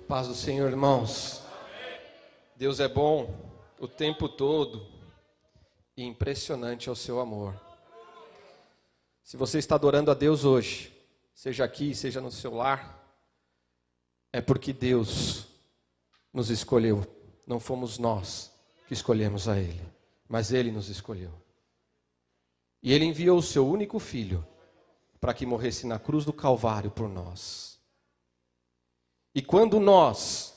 Paz do Senhor, irmãos. Deus é bom o tempo todo e impressionante é o seu amor. Se você está adorando a Deus hoje, seja aqui, seja no seu lar, é porque Deus nos escolheu. Não fomos nós que escolhemos a Ele, mas Ele nos escolheu. E Ele enviou o seu único Filho para que morresse na cruz do Calvário por nós. E quando nós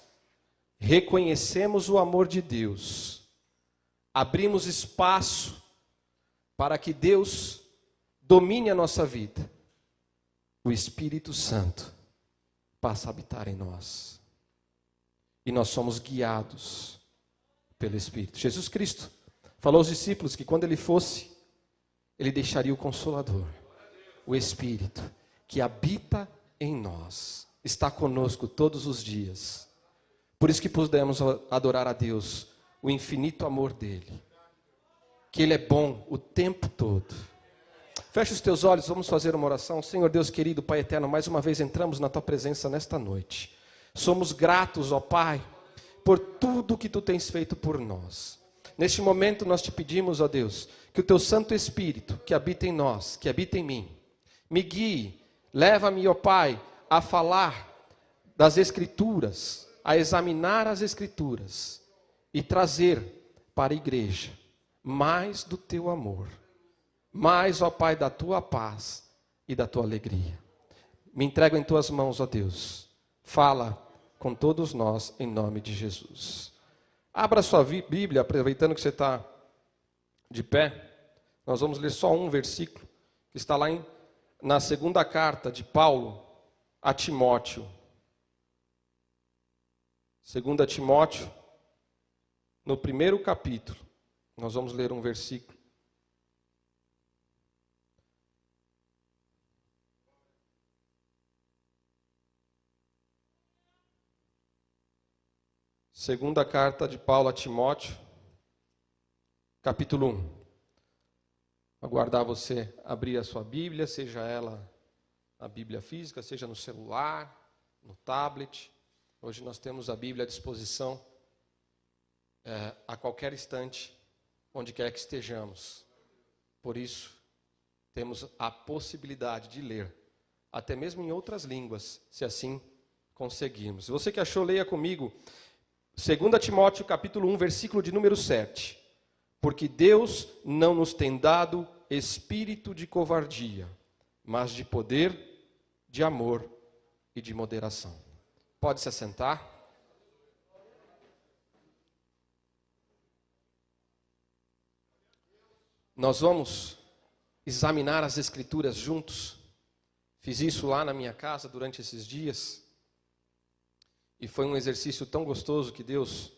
reconhecemos o amor de Deus, abrimos espaço para que Deus domine a nossa vida, o Espírito Santo passa a habitar em nós. E nós somos guiados pelo Espírito. Jesus Cristo falou aos discípulos que quando Ele fosse, Ele deixaria o Consolador, o Espírito, que habita em nós. Está conosco todos os dias. Por isso que podemos adorar a Deus, o infinito amor dEle. Que Ele é bom o tempo todo. Feche os teus olhos, vamos fazer uma oração. Senhor Deus querido, Pai eterno, mais uma vez entramos na Tua presença nesta noite. Somos gratos, ó Pai, por tudo que Tu tens feito por nós. Neste momento nós Te pedimos, ó Deus, que o Teu Santo Espírito, que habita em nós, que habita em mim, me guie, leva-me, ó Pai, a falar das Escrituras, a examinar as Escrituras e trazer para a igreja mais do Teu amor, mais, ó Pai, da Tua paz e da Tua alegria. Me entrego em Tuas mãos, ó Deus. Fala com todos nós em nome de Jesus. Abra sua Bíblia, aproveitando que você está de pé. Nós vamos ler só um versículo que está lá na segunda carta de Paulo a Timóteo. 2 Timóteo, no primeiro capítulo, nós vamos ler um versículo. Segunda carta de Paulo a Timóteo, capítulo 1. Aguardar você abrir a sua Bíblia, seja ela a Bíblia física, seja no celular, no tablet. Hoje nós temos a Bíblia à disposição a qualquer instante, onde quer que estejamos. Por isso, temos a possibilidade de ler, até mesmo em outras línguas, se assim conseguirmos. Se você que achou, leia comigo 2 Timóteo capítulo 1, versículo de número 7. Porque Deus não nos tem dado espírito de covardia, mas de poder, de amor e de moderação. Pode se assentar. Nós vamos examinar as Escrituras juntos. Fiz isso lá na minha casa durante esses dias. E foi um exercício tão gostoso que Deus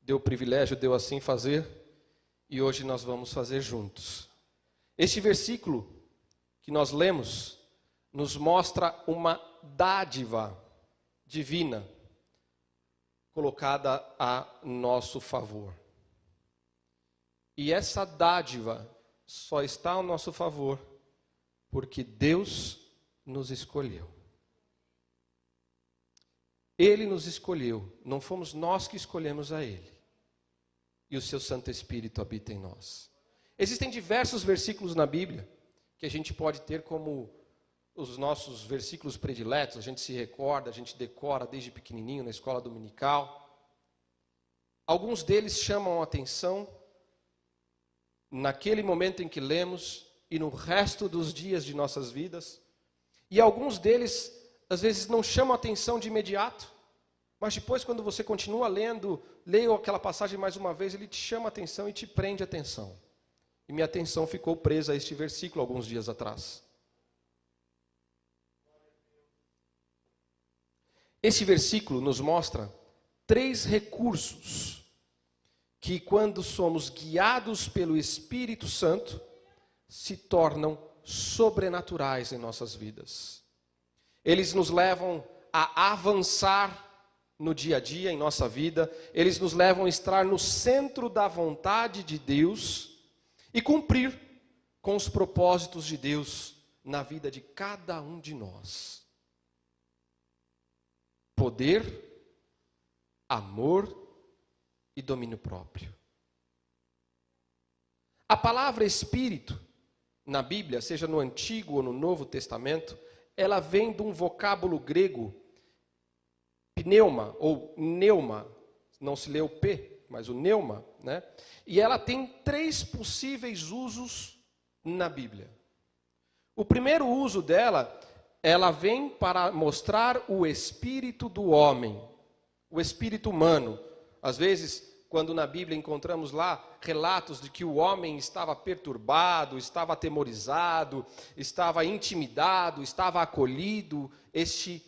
deu o privilégio, deu assim fazer. E hoje nós vamos fazer juntos. Este versículo que nós lemos nos mostra uma dádiva divina colocada a nosso favor. E essa dádiva só está ao nosso favor porque Deus nos escolheu. Ele nos escolheu, não fomos nós que escolhemos a Ele. E o seu Santo Espírito habita em nós. Existem diversos versículos na Bíblia que a gente pode ter como os nossos versículos prediletos, a gente se recorda, a gente decora desde pequenininho na escola dominical. Alguns deles chamam a atenção naquele momento em que lemos e no resto dos dias de nossas vidas. E alguns deles, às vezes, não chamam a atenção de imediato, mas depois, quando você continua lendo, leia aquela passagem mais uma vez, ele te chama a atenção e te prende a atenção. E minha atenção ficou presa a este versículo alguns dias atrás. Esse versículo nos mostra 3 recursos que, quando somos guiados pelo Espírito Santo, se tornam sobrenaturais em nossas vidas. Eles nos levam a avançar no dia a dia, em nossa vida. Eles nos levam a estar no centro da vontade de Deus e cumprir com os propósitos de Deus na vida de cada um de nós. Poder, amor e domínio próprio. A palavra espírito, na Bíblia, seja no Antigo ou no Novo Testamento, ela vem de um vocábulo grego, pneuma ou neuma, não se lê o P, mas o neuma, né? E ela tem 3 possíveis usos na Bíblia. O primeiro uso dela, ela vem para mostrar o espírito do homem, o espírito humano. Às vezes, quando na Bíblia encontramos lá relatos de que o homem estava perturbado, estava atemorizado, estava intimidado, estava acolhido, este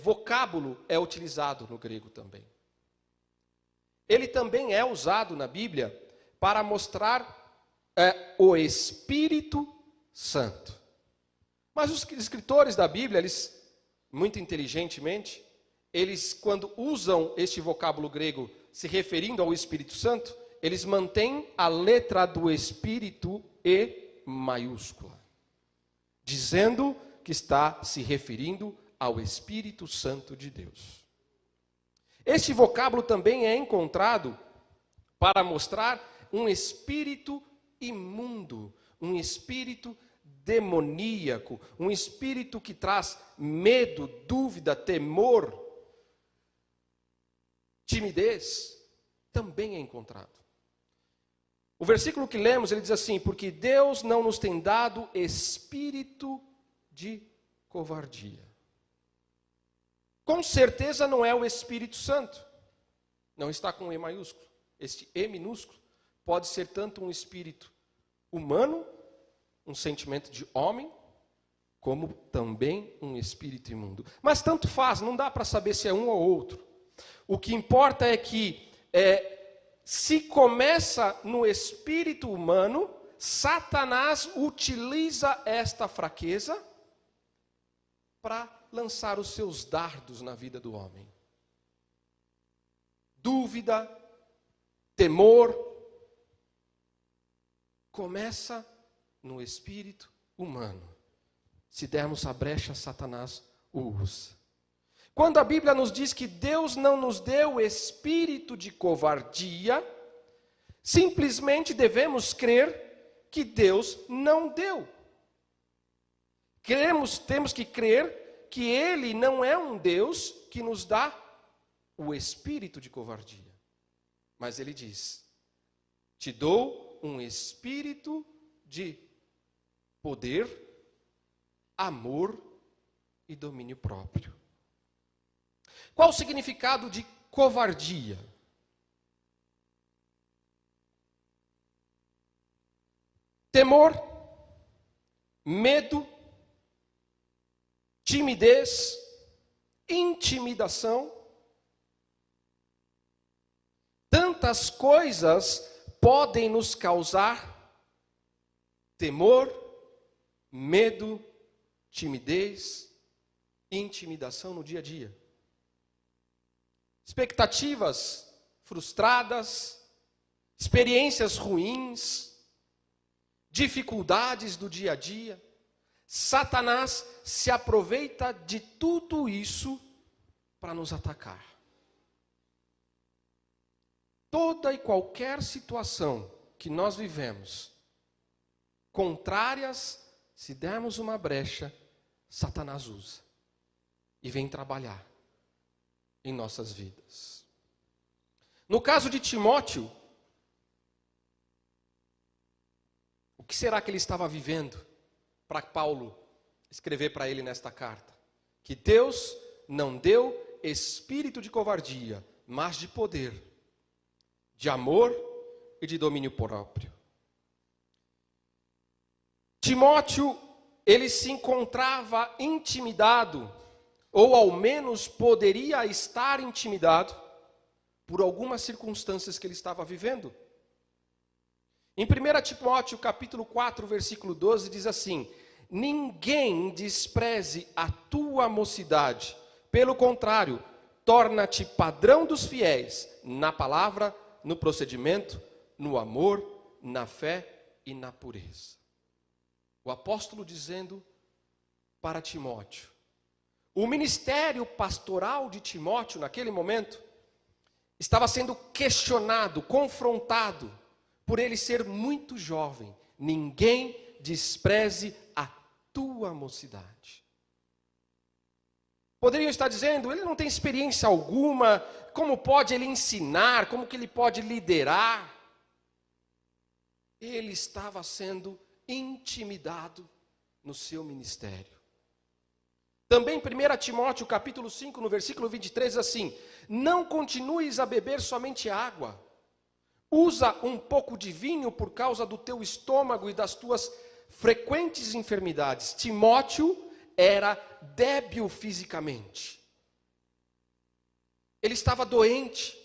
vocábulo é utilizado no grego também. Ele também é usado na Bíblia para mostrar o Espírito Santo. Mas os escritores da Bíblia, eles, muito inteligentemente, eles, quando usam este vocábulo grego se referindo ao Espírito Santo, eles mantêm a letra do Espírito E maiúscula, dizendo que está se referindo ao Espírito Santo de Deus. Este vocábulo também é encontrado para mostrar um espírito imundo, um espírito demoníaco, um espírito que traz medo, dúvida, temor, timidez, também é encontrado. O versículo que lemos, ele diz assim: porque Deus não nos tem dado espírito de covardia. Com certeza não é o Espírito Santo. Não está com E maiúsculo. Este E minúsculo pode ser tanto um espírito humano, um sentimento de homem, como também um espírito imundo. Mas tanto faz, não dá para saber se é um ou outro. O que importa é que se começa no espírito humano, Satanás utiliza esta fraqueza para lançar os seus dardos na vida do homem. Dúvida, temor, começa no espírito humano. Se dermos a brecha, Satanás o usa. Quando a Bíblia nos diz que Deus não nos deu espírito de covardia, simplesmente devemos crer que Deus não deu. Temos que crer que Ele não é um Deus que nos dá o espírito de covardia. Mas Ele diz: te dou um espírito de poder, amor e domínio próprio. Qual o significado de covardia? Temor, medo, timidez, intimidação. Tantas coisas podem nos causar temor, medo, timidez, intimidação no dia a dia. Expectativas frustradas, experiências ruins, dificuldades do dia a dia. Satanás se aproveita de tudo isso para nos atacar. Toda e qualquer situação que nós vivemos, contrárias, se dermos uma brecha, Satanás usa e vem trabalhar em nossas vidas. No caso de Timóteo, o que será que ele estava vivendo para Paulo escrever para ele nesta carta? Que Deus não deu espírito de covardia, mas de poder, de amor e de domínio próprio. Timóteo, ele se encontrava intimidado, ou ao menos poderia estar intimidado, por algumas circunstâncias que ele estava vivendo. Em 1 Timóteo capítulo 4, versículo 12, diz assim: ninguém despreze a tua mocidade, pelo contrário, torna-te padrão dos fiéis, na palavra, no procedimento, no amor, na fé e na pureza. O apóstolo dizendo para Timóteo, o ministério pastoral de Timóteo naquele momento estava sendo questionado, confrontado, por ele ser muito jovem. Ninguém despreze a tua mocidade. Poderiam estar dizendo, ele não tem experiência alguma, como pode ele ensinar, como que ele pode liderar? Ele estava sendo intimidado no seu ministério. Também 1 Timóteo capítulo 5, no versículo 23, diz assim: não continues a beber somente água, usa um pouco de vinho por causa do teu estômago e das tuas frequentes enfermidades. Timóteo era débil fisicamente. Ele estava doente.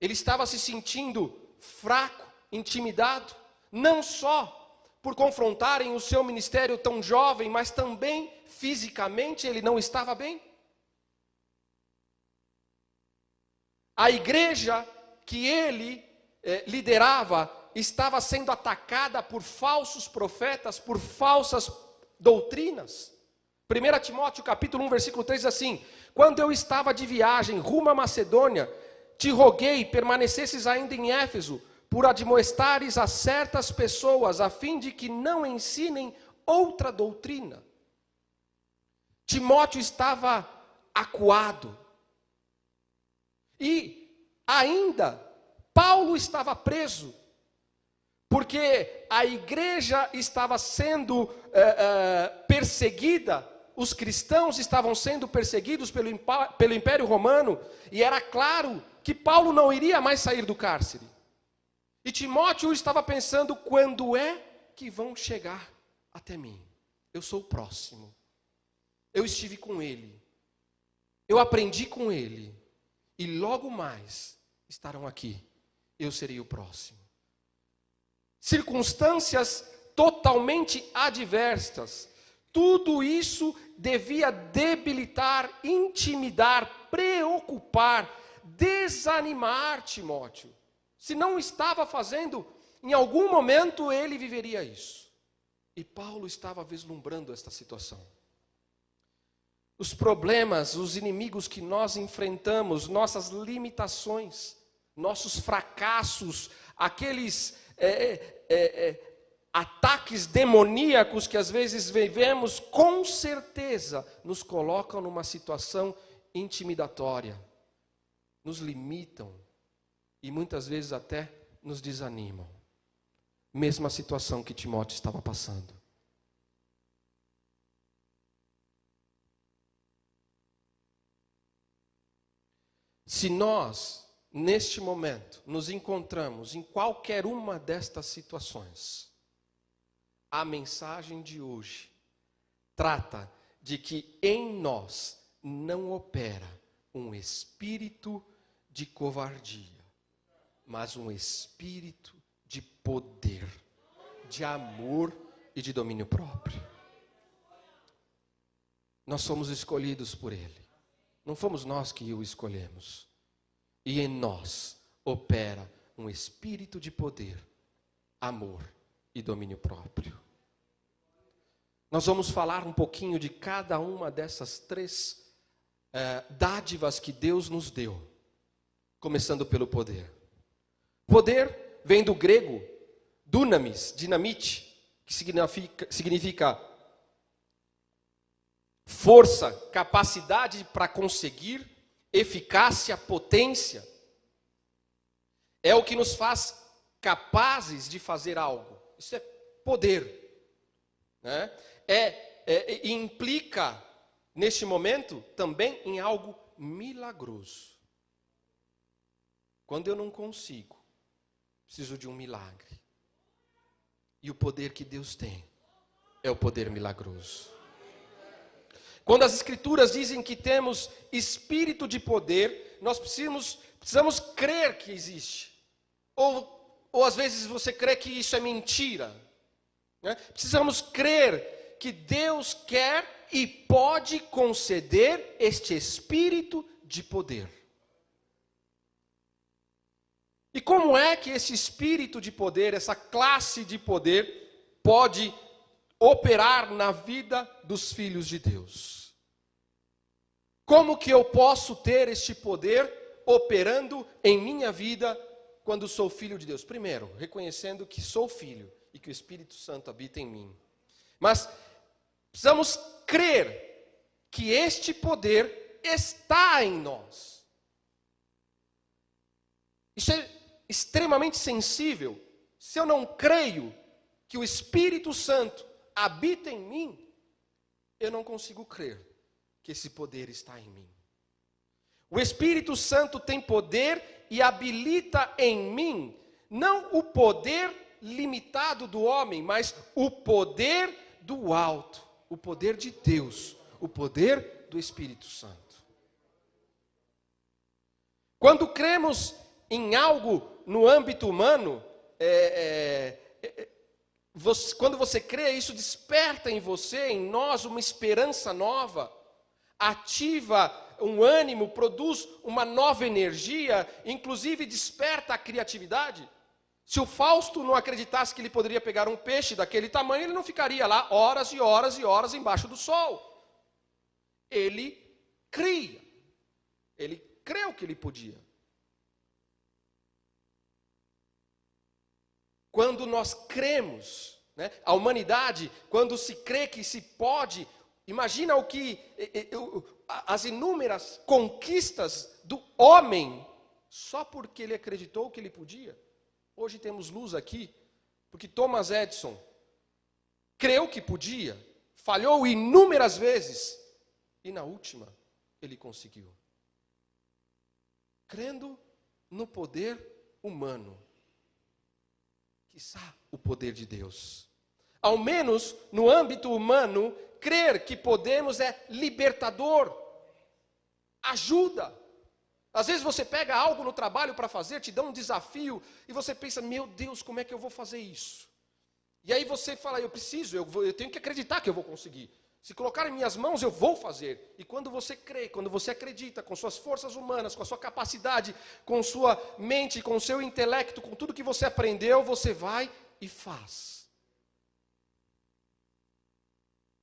Ele estava se sentindo fraco, intimidado, não só por confrontarem o seu ministério tão jovem, mas também fisicamente ele não estava bem. A igreja que ele liderava estava sendo atacada por falsos profetas, por falsas doutrinas. 1 Timóteo capítulo 1, versículo 3 diz assim: quando eu estava de viagem rumo à Macedônia, te roguei, permanecesses ainda em Éfeso, por admoestares a certas pessoas, a fim de que não ensinem outra doutrina. Timóteo estava acuado. E ainda, Paulo estava preso, porque a igreja estava sendo perseguida, os cristãos estavam sendo perseguidos pelo Império Romano, e era claro que Paulo não iria mais sair do cárcere. E Timóteo estava pensando, quando é que vão chegar até mim? Eu sou o próximo. Eu estive com ele. Eu aprendi com ele. E logo mais estarão aqui. Eu serei o próximo. Circunstâncias totalmente adversas. Tudo isso devia debilitar, intimidar, preocupar, desanimar Timóteo. Se não estava fazendo, em algum momento ele viveria isso. E Paulo estava vislumbrando esta situação. Os problemas, os inimigos que nós enfrentamos, nossas limitações, nossos fracassos, aqueles ataques demoníacos que às vezes vivemos, com certeza nos colocam numa situação intimidatória, nos limitam e muitas vezes até nos desanimam. Mesma situação que Timóteo estava passando. Se nós, neste momento, nos encontramos em qualquer uma destas situações, a mensagem de hoje trata de que em nós não opera um espírito de covardia, mas um espírito de poder, de amor e de domínio próprio. Nós somos escolhidos por Ele. Não fomos nós que o escolhemos. E em nós opera um espírito de poder, amor e domínio próprio. Nós vamos falar um pouquinho de cada uma dessas três dádivas que Deus nos deu. Começando pelo poder. Poder vem do grego dunamis, dinamite, que significa força, capacidade para conseguir, eficácia, potência. É o que nos faz capazes de fazer algo. Isso é poder, né? Implica, neste momento, também em algo milagroso. Quando eu não consigo, preciso de um milagre. E o poder que Deus tem é o poder milagroso. Quando as Escrituras dizem que temos espírito de poder, nós precisamos crer que existe. Ou às vezes você crê que isso é mentira, né? Precisamos crer que Deus quer e pode conceder este espírito de poder. E como é que esse espírito de poder, essa classe de poder, pode operar na vida dos filhos de Deus? Como que eu posso ter este poder operando em minha vida quando sou filho de Deus? Primeiro, reconhecendo que sou filho e que o Espírito Santo habita em mim. Mas precisamos crer que este poder está em nós. Isso é extremamente sensível. Se eu não creio que o Espírito Santo habita em mim, eu não consigo crer que esse poder está em mim. O Espírito Santo tem poder e habilita em mim, não o poder limitado do homem, mas o poder do alto, o poder de Deus, o poder do Espírito Santo. Quando cremos em algo no âmbito humano, quando você crê, isso desperta em você, em nós, uma esperança nova, ativa um ânimo, produz uma nova energia, inclusive desperta a criatividade. Se o Fausto não acreditasse que ele poderia pegar um peixe daquele tamanho, ele não ficaria lá horas e horas e horas embaixo do sol. Ele cria. Ele creu que ele podia. Quando nós cremos, né, a humanidade, quando se crê que se pode, imagina o que as inúmeras conquistas do homem, só porque ele acreditou que ele podia. Hoje temos luz aqui, porque Thomas Edison creu que podia, falhou inúmeras vezes, e na última ele conseguiu. Crendo no poder humano, quiçá o poder de Deus. Ao menos no âmbito humano, crer que podemos é libertador, ajuda. Às vezes você pega algo no trabalho para fazer, te dá um desafio, e você pensa, meu Deus, como é que eu vou fazer isso? E aí você fala, eu tenho que acreditar que eu vou conseguir. Se colocar em minhas mãos, eu vou fazer. E quando você crê, quando você acredita, com suas forças humanas, com a sua capacidade, com sua mente, com o seu intelecto, com tudo que você aprendeu, você vai e faz.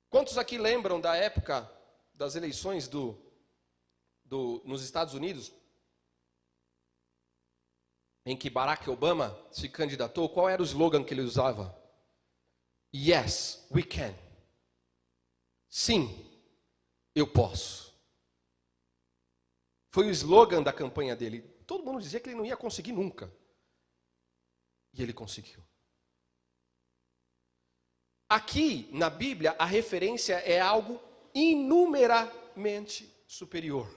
Quantos aqui lembram da época das eleições nos Estados Unidos, em que Barack Obama se candidatou? Qual era o slogan que ele usava? Yes, we can. Sim, eu posso. Foi o slogan da campanha dele. Todo mundo dizia que ele não ia conseguir nunca. E ele conseguiu. Aqui, na Bíblia, a referência é algo inumeramente superior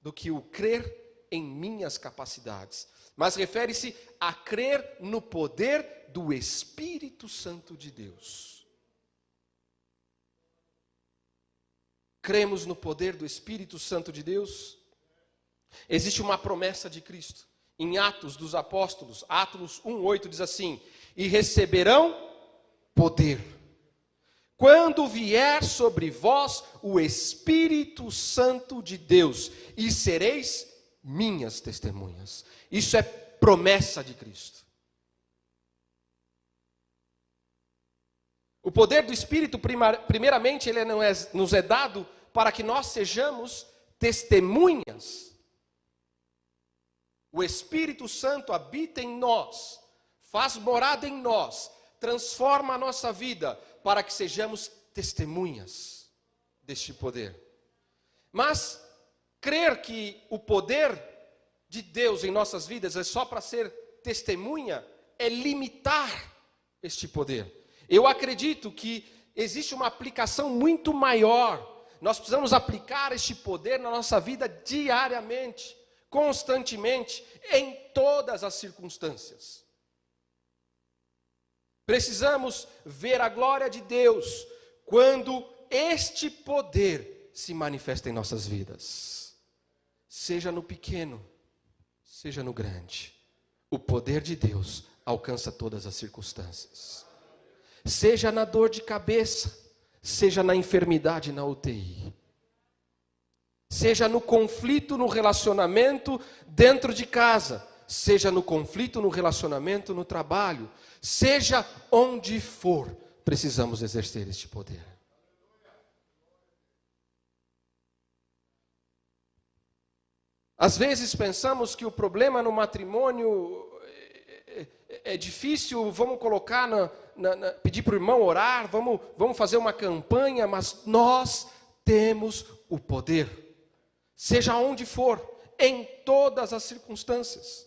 do que o crer em minhas capacidades. Mas refere-se a crer no poder do Espírito Santo de Deus. Cremos no poder do Espírito Santo de Deus? Existe uma promessa de Cristo. Em Atos dos Apóstolos, Atos 1:8 diz assim: e receberão poder, quando vier sobre vós o Espírito Santo de Deus, e sereis minhas testemunhas. Isso é promessa de Cristo. O poder do Espírito, primeiramente, ele nos é dado para que nós sejamos testemunhas. O Espírito Santo habita em nós, faz morada em nós, transforma a nossa vida para que sejamos testemunhas deste poder. Mas crer que o poder de Deus em nossas vidas é só para ser testemunha é limitar este poder. Eu acredito que existe uma aplicação muito maior. Nós precisamos aplicar este poder na nossa vida diariamente, constantemente, em todas as circunstâncias. Precisamos ver a glória de Deus quando este poder se manifesta em nossas vidas. Seja no pequeno, seja no grande, o poder de Deus alcança todas as circunstâncias. Seja na dor de cabeça, seja na enfermidade na UTI. Seja no conflito no relacionamento dentro de casa, seja no conflito no relacionamento no trabalho, seja onde for, precisamos exercer este poder. Às vezes pensamos que o problema no matrimônio é difícil, vamos colocar, pedir para o irmão orar, vamos fazer uma campanha, mas nós temos o poder, seja onde for, em todas as circunstâncias.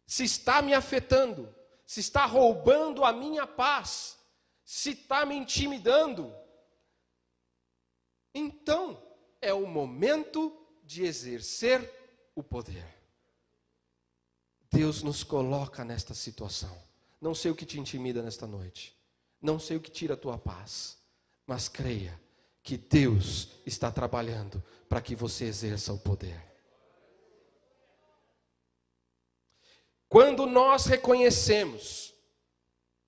Se está me afetando, se está roubando a minha paz, se está me intimidando, então é o momento de exercer o poder. Deus nos coloca nesta situação. Não sei o que te intimida nesta noite, não sei o que tira a tua paz, mas creia que Deus está trabalhando para que você exerça o poder. Quando nós reconhecemos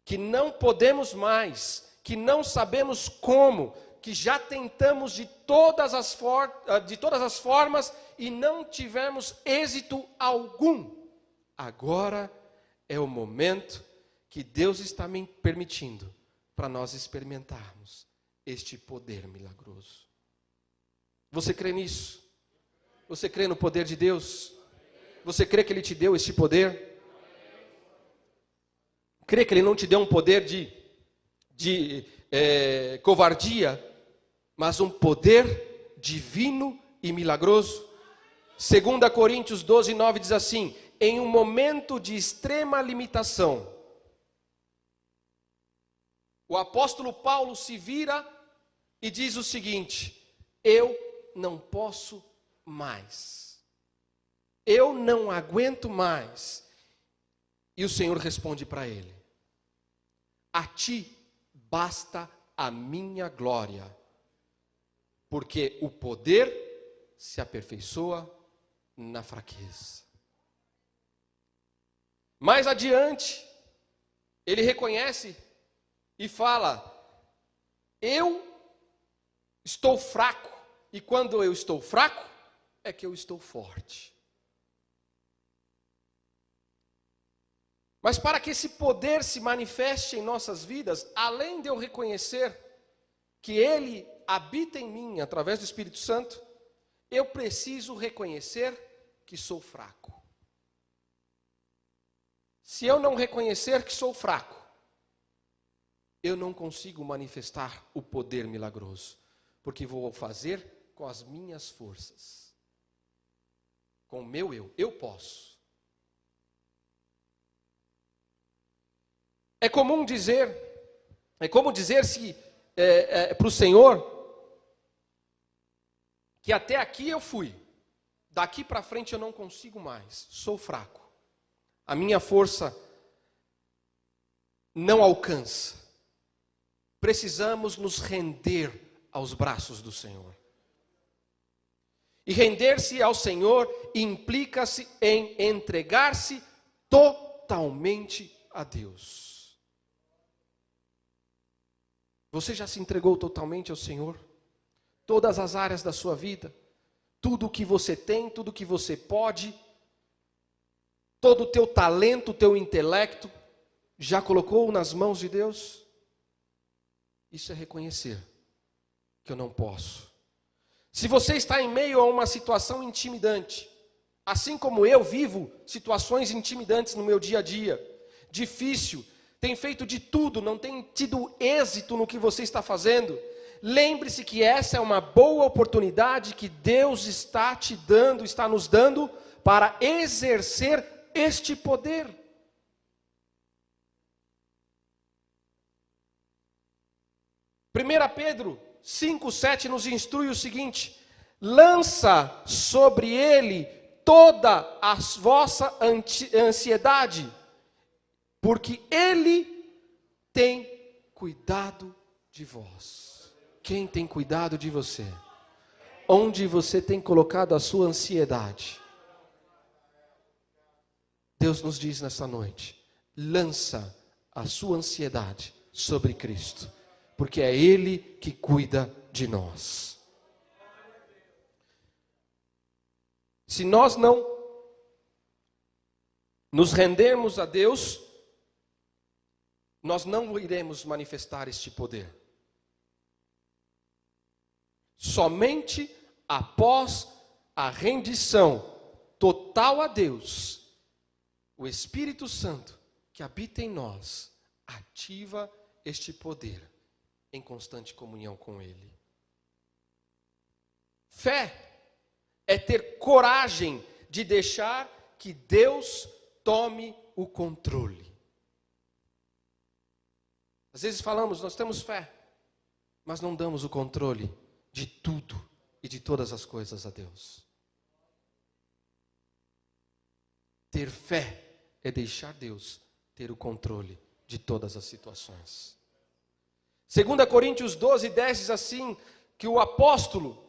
que não podemos mais, que não sabemos como, que já tentamos de todas as formas e não tivemos êxito algum, agora é o momento que Deus está me permitindo para nós experimentarmos este poder milagroso. Você crê nisso? Você crê no poder de Deus? Você crê que Ele te deu este poder? Crê que Ele não te deu um poder de covardia, mas um poder divino e milagroso? 2 Coríntios 12, 9 diz assim: em um momento de extrema limitação, o apóstolo Paulo se vira e diz o seguinte: eu não posso mais, eu não aguento mais. E o Senhor responde para ele: a ti basta a minha glória, porque o poder se aperfeiçoa na fraqueza. Mais adiante, ele reconhece e fala: eu estou fraco, e quando eu estou fraco, é que eu estou forte. Mas para que esse poder se manifeste em nossas vidas, além de eu reconhecer que Ele habita em mim através do Espírito Santo, eu preciso reconhecer que sou fraco. Se eu não reconhecer que sou fraco, eu não consigo manifestar o poder milagroso, porque vou fazer com as minhas forças, com o meu eu posso. É como dizer para o Senhor que até aqui eu fui, daqui para frente eu não consigo mais, sou fraco, a minha força não alcança. Precisamos nos render aos braços do Senhor. E render-se ao Senhor implica-se em entregar-se totalmente a Deus. Você já se entregou totalmente ao Senhor? Todas as áreas da sua vida, tudo o que você tem, tudo o que você pode, todo o teu talento, o teu intelecto, já colocou nas mãos de Deus? Isso é reconhecer que eu não posso. Se você está em meio a uma situação intimidante, assim como eu vivo situações intimidantes no meu dia a dia, difícil, tem feito de tudo, não tem tido êxito no que você está fazendo, lembre-se que essa é uma boa oportunidade que Deus está te dando, está nos dando para exercer este poder. 1 Pedro 5,7 nos instrui o seguinte: lança sobre ele toda a vossa ansiedade, porque Ele tem cuidado de vós. Quem tem cuidado de você? Onde você tem colocado a sua ansiedade? Deus nos diz nesta noite: lança a sua ansiedade sobre Cristo, porque é Ele que cuida de nós. Se nós não nos rendermos a Deus, nós não iremos manifestar este poder. Somente após a rendição total a Deus, o Espírito Santo que habita em nós ativa este poder em constante comunhão com Ele. Fé é ter coragem de deixar que Deus tome o controle. Às vezes falamos, nós temos fé, mas não damos o controle de tudo e de todas as coisas a Deus. Ter fé é deixar Deus ter o controle de todas as situações. 2 Coríntios 12:10 diz assim, que o apóstolo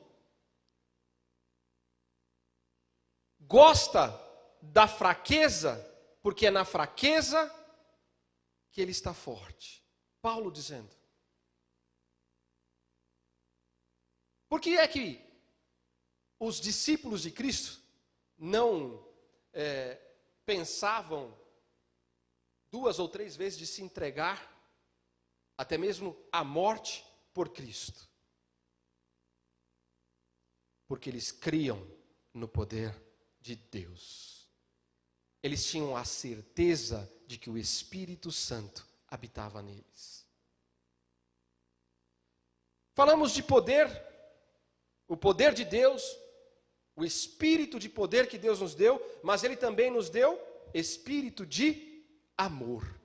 gosta da fraqueza, porque é na fraqueza que ele está forte. Paulo dizendo. Por que é que os discípulos de Cristo não pensavam 2 ou 3 vezes de se entregar, até mesmo à morte por Cristo? Porque eles criam no poder de Deus. Eles tinham a certeza de que o Espírito Santo habitava neles. Falamos de poder, o poder de Deus, o espírito de poder que Deus nos deu, mas Ele também nos deu espírito de amor.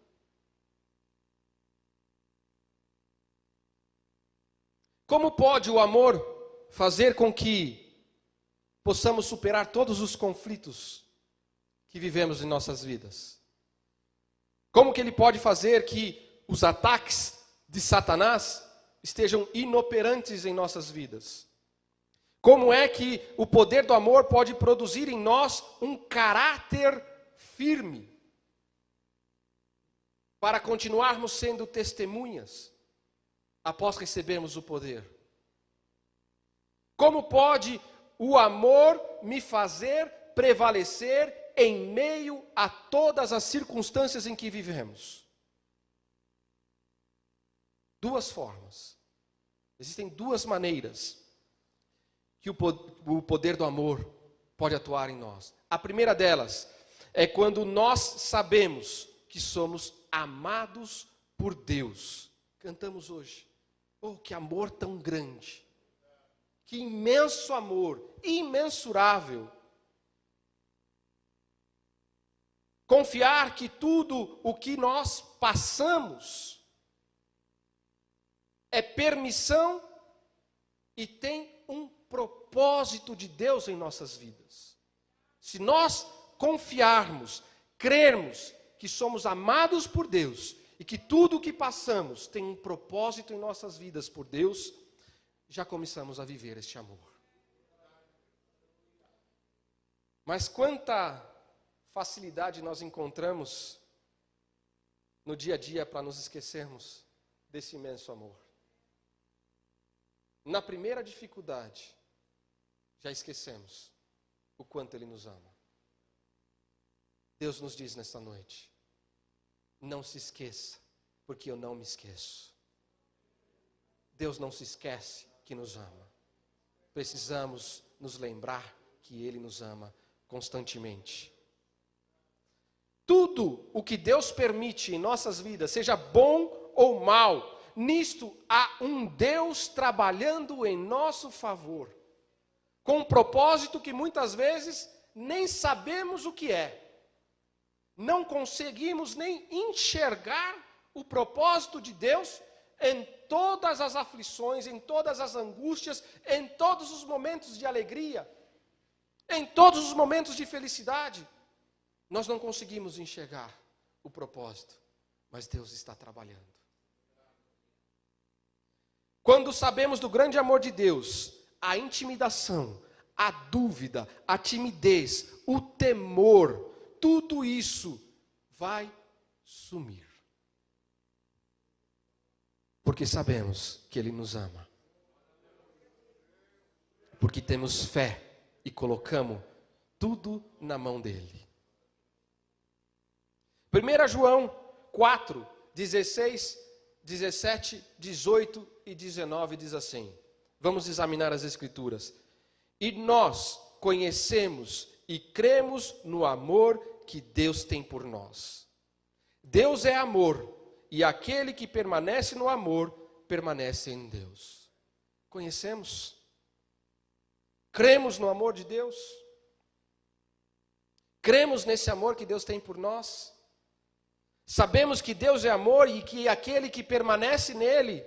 Como pode o amor fazer com que possamos superar todos os conflitos que vivemos em nossas vidas? Como que ele pode fazer que os ataques de Satanás estejam inoperantes em nossas vidas? Como é que o poder do amor pode produzir em nós um caráter firme para continuarmos sendo testemunhas após recebermos o poder? Como pode o amor me fazer prevalecer em meio a todas as circunstâncias em que vivemos? 2 formas. Existem 2 maneiras que o poder do amor pode atuar em nós. A primeira delas é quando nós sabemos que somos amados por Deus. Cantamos hoje. Oh, que amor tão grande. Que imenso amor, imensurável. Confiar que tudo o que nós passamos é permissão e tem um propósito de Deus em nossas vidas. Se nós confiarmos, crermos que somos amados por Deus e que tudo o que passamos tem um propósito em nossas vidas por Deus, já começamos a viver este amor. Mas quanta facilidade nós encontramos no dia a dia para nos esquecermos desse imenso amor. Na primeira dificuldade, já esquecemos o quanto Ele nos ama. Deus nos diz nesta noite, não se esqueça, porque eu não me esqueço. Deus não se esquece que nos ama. Precisamos nos lembrar que Ele nos ama constantemente. Tudo o que Deus permite em nossas vidas, seja bom ou mal, nisto há um Deus trabalhando em nosso favor, com um propósito que muitas vezes nem sabemos o que é. Não conseguimos nem enxergar o propósito de Deus em todas as aflições, em todas as angústias, em todos os momentos de alegria, em todos os momentos de felicidade. Nós não conseguimos enxergar o propósito, mas Deus está trabalhando. Quando sabemos do grande amor de Deus, a intimidação, a dúvida, a timidez, o temor, tudo isso vai sumir. Porque sabemos que Ele nos ama. Porque temos fé e colocamos tudo na mão dEle. 1 João 4, 16, 17, 18 e 19 diz assim. Vamos examinar as Escrituras. E nós conhecemos e cremos no amor que Deus tem por nós. Deus é amor, e aquele que permanece no amor, permanece em Deus. Conhecemos? Cremos no amor de Deus? Cremos nesse amor que Deus tem por nós? Sabemos que Deus é amor e que aquele que permanece nele,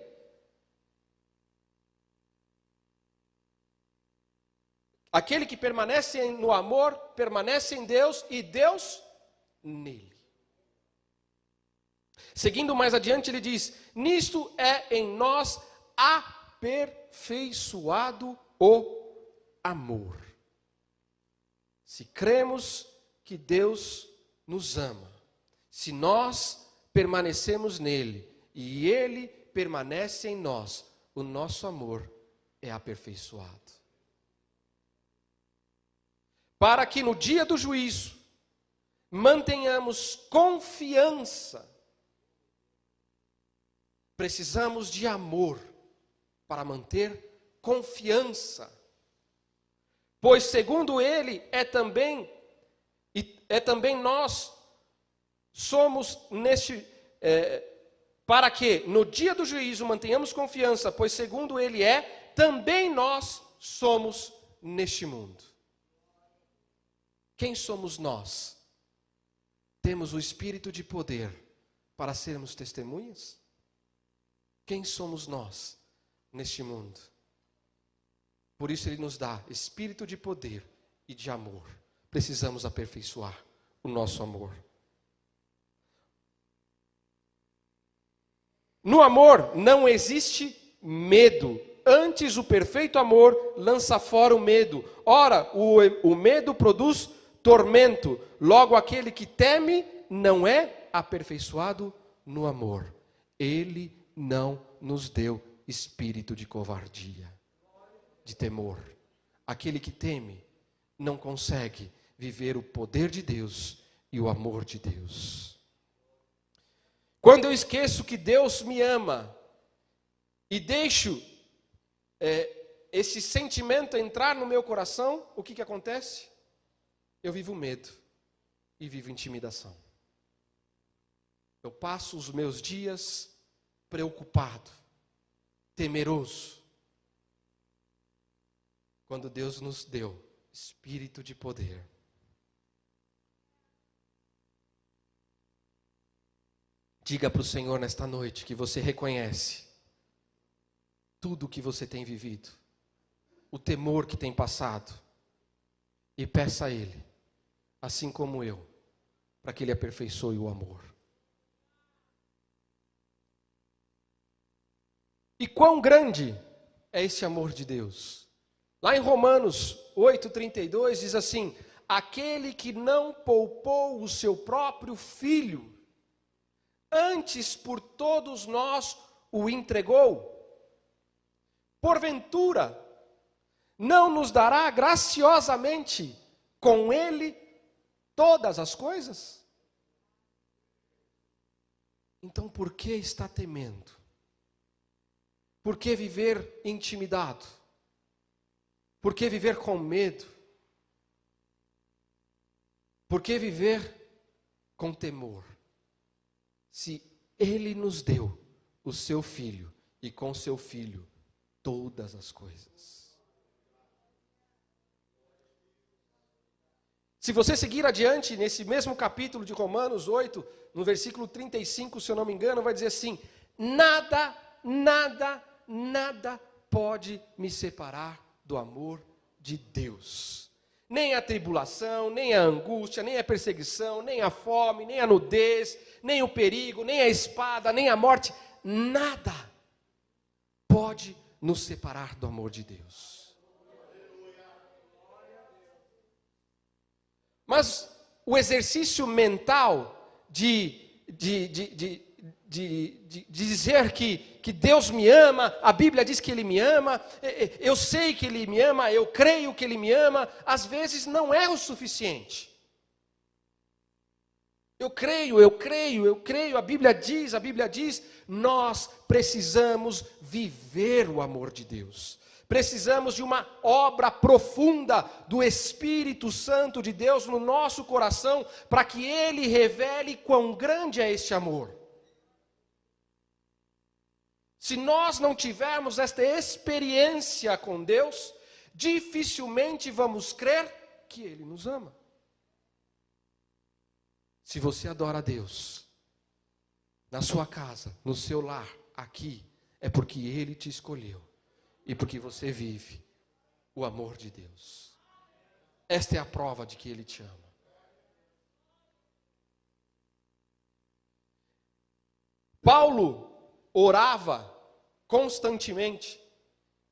aquele que permanece no amor, permanece em Deus e Deus nele. Seguindo mais adiante, ele diz: nisto é em nós aperfeiçoado o amor. Se cremos que Deus nos ama, se nós permanecemos nele e ele permanece em nós, o nosso amor é aperfeiçoado. Para que no dia do juízo mantenhamos confiança, precisamos de amor para manter confiança. Pois segundo ele também nós somos para que no dia do juízo mantenhamos confiança, pois segundo ele também nós somos neste mundo. Quem somos nós? Temos o espírito de poder para sermos testemunhas? Quem somos nós neste mundo? Por isso ele nos dá espírito de poder e de amor. Precisamos aperfeiçoar o nosso amor. No amor não existe medo. Antes o perfeito amor lança fora o medo. Ora, o medo produz tormento. Logo aquele que teme não é aperfeiçoado no amor. Ele não nos deu espírito de covardia, de temor. Aquele que teme não consegue viver o poder de Deus e o amor de Deus. Quando eu esqueço que Deus me ama e deixo esse sentimento entrar no meu coração, o que acontece? Eu vivo medo e vivo intimidação. Eu passo os meus dias preocupado, temeroso, quando Deus nos deu espírito de poder. Diga para o Senhor nesta noite que você reconhece tudo o que você tem vivido, o temor que tem passado, e peça a Ele, assim como eu, para que Ele aperfeiçoe o amor. E quão grande é esse amor de Deus? Lá em Romanos 8,32 diz assim: aquele que não poupou o seu próprio filho, antes por todos nós o entregou, porventura não nos dará graciosamente com ele todas as coisas? Então por que está temendo? Por que viver intimidado? Por que viver com medo? Por que viver com temor? Se Ele nos deu o seu Filho, e com seu Filho todas as coisas. Se você seguir adiante, nesse mesmo capítulo de Romanos 8, no versículo 35, se eu não me engano, vai dizer assim: nada pode me separar do amor de Deus. Nem a tribulação, nem a angústia, nem a perseguição, nem a fome, nem a nudez, nem o perigo, nem a espada, nem a morte. Nada pode nos separar do amor de Deus. Mas o exercício mental de dizer que Deus me ama, a Bíblia diz que Ele me ama, eu sei que Ele me ama, eu creio que Ele me ama, às vezes não é o suficiente. Eu creio, a Bíblia diz, nós precisamos viver o amor de Deus. Precisamos de uma obra profunda do Espírito Santo de Deus no nosso coração, para que Ele revele quão grande é este amor. Se nós não tivermos esta experiência com Deus, dificilmente vamos crer que Ele nos ama. Se você adora a Deus, na sua casa, no seu lar, aqui, é porque Ele te escolheu e porque você vive o amor de Deus. Esta é a prova de que Ele te ama. Paulo orava constantemente,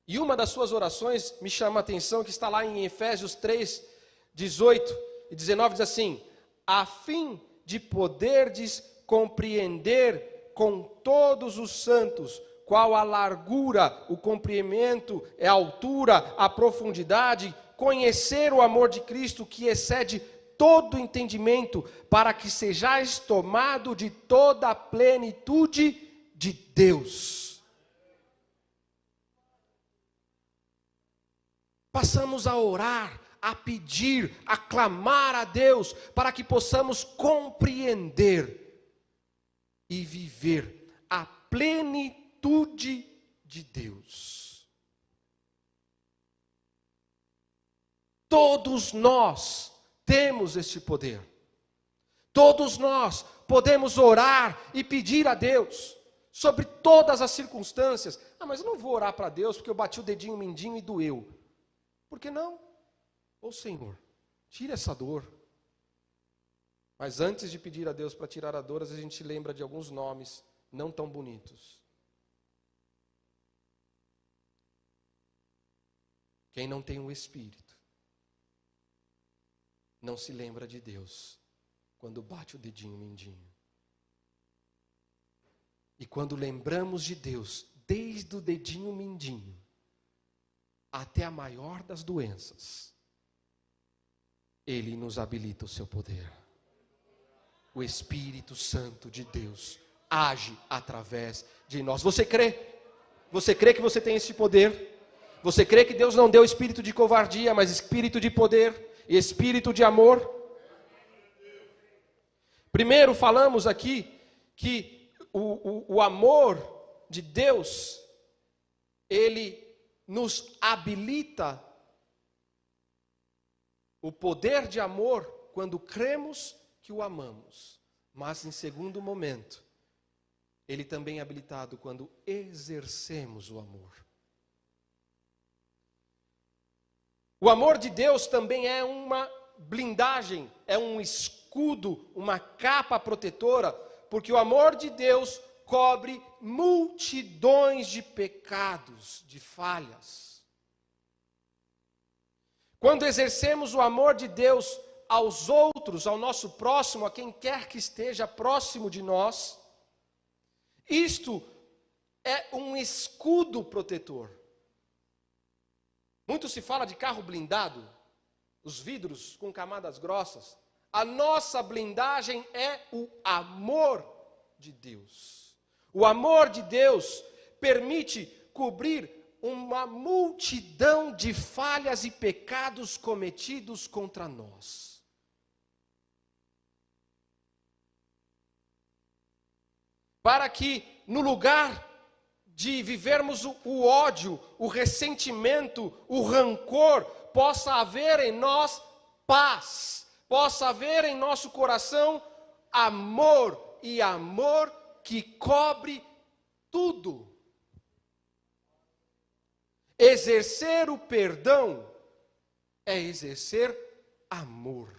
e uma das suas orações me chama a atenção, que está lá em Efésios 3, 18 e 19, diz assim: a fim de poderdes compreender com todos os santos qual a largura, o comprimento, a altura, a profundidade, conhecer o amor de Cristo que excede todo entendimento, para que sejais tomado de toda a plenitude de Deus. Passamos a orar, a pedir, a clamar a Deus, para que possamos compreender e viver a plenitude de Deus. Todos nós temos este poder. Todos nós podemos orar e pedir a Deus sobre todas as circunstâncias. Ah, mas eu não vou orar para Deus porque eu bati o dedinho mindinho e doeu. Por que não? Ô Senhor, tira essa dor. Mas antes de pedir a Deus para tirar a dor, a gente lembra de alguns nomes não tão bonitos. Quem não tem o Espírito não se lembra de Deus quando bate o dedinho mindinho. E quando lembramos de Deus, desde o dedinho mindinho até a maior das doenças, Ele nos habilita o seu poder. O Espírito Santo de Deus age através de nós. Você crê? Você crê que você tem esse poder? Você crê que Deus não deu espírito de covardia, mas espírito de poder e espírito de amor? Primeiro falamos aqui que o amor de Deus, Ele nos habilita o poder de amor quando cremos que o amamos. Mas em segundo momento, Ele também é habilitado quando exercemos o amor. O amor de Deus também é uma blindagem, é um escudo, uma capa protetora, porque o amor de Deus cobre multidões de pecados, de falhas. Quando exercemos o amor de Deus aos outros, ao nosso próximo, a quem quer que esteja próximo de nós, isto é um escudo protetor. Muito se fala de carro blindado, os vidros com camadas grossas. A nossa blindagem é o amor de Deus. O amor de Deus permite cobrir uma multidão de falhas e pecados cometidos contra nós. Para que no lugar de vivermos o ódio, o ressentimento, o rancor, possa haver em nós paz, possa haver em nosso coração amor, e amor que cobre tudo. Exercer o perdão é exercer amor.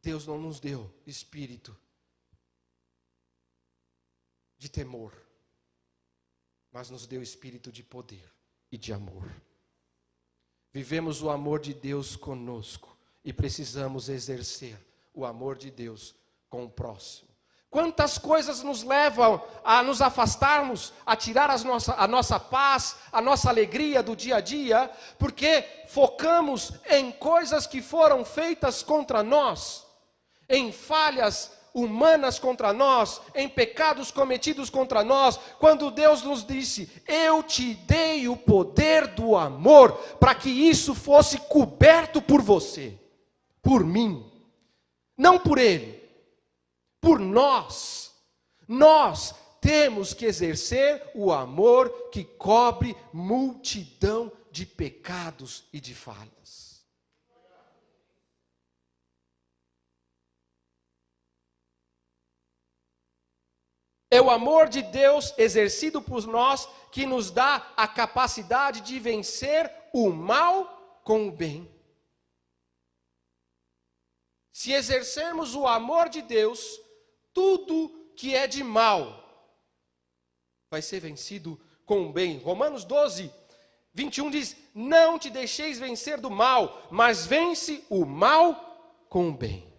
Deus não nos deu espírito de temor, mas nos deu espírito de poder e de amor. Vivemos o amor de Deus conosco e precisamos exercer o amor de Deus com o próximo. Quantas coisas nos levam a nos afastarmos, a tirar a nossa paz, a nossa alegria do dia a dia, porque focamos em coisas que foram feitas contra nós, em falhas humanas contra nós, em pecados cometidos contra nós, quando Deus nos disse: eu te dei o poder do amor, para que isso fosse coberto por você, por mim, não por Ele, por nós. Nós temos que exercer o amor que cobre multidão de pecados e de falhas. É o amor de Deus exercido por nós que nos dá a capacidade de vencer o mal com o bem. Se exercermos o amor de Deus, tudo que é de mal vai ser vencido com o bem. Romanos 12, 21 diz: não te deixeis vencer do mal, mas vence o mal com o bem.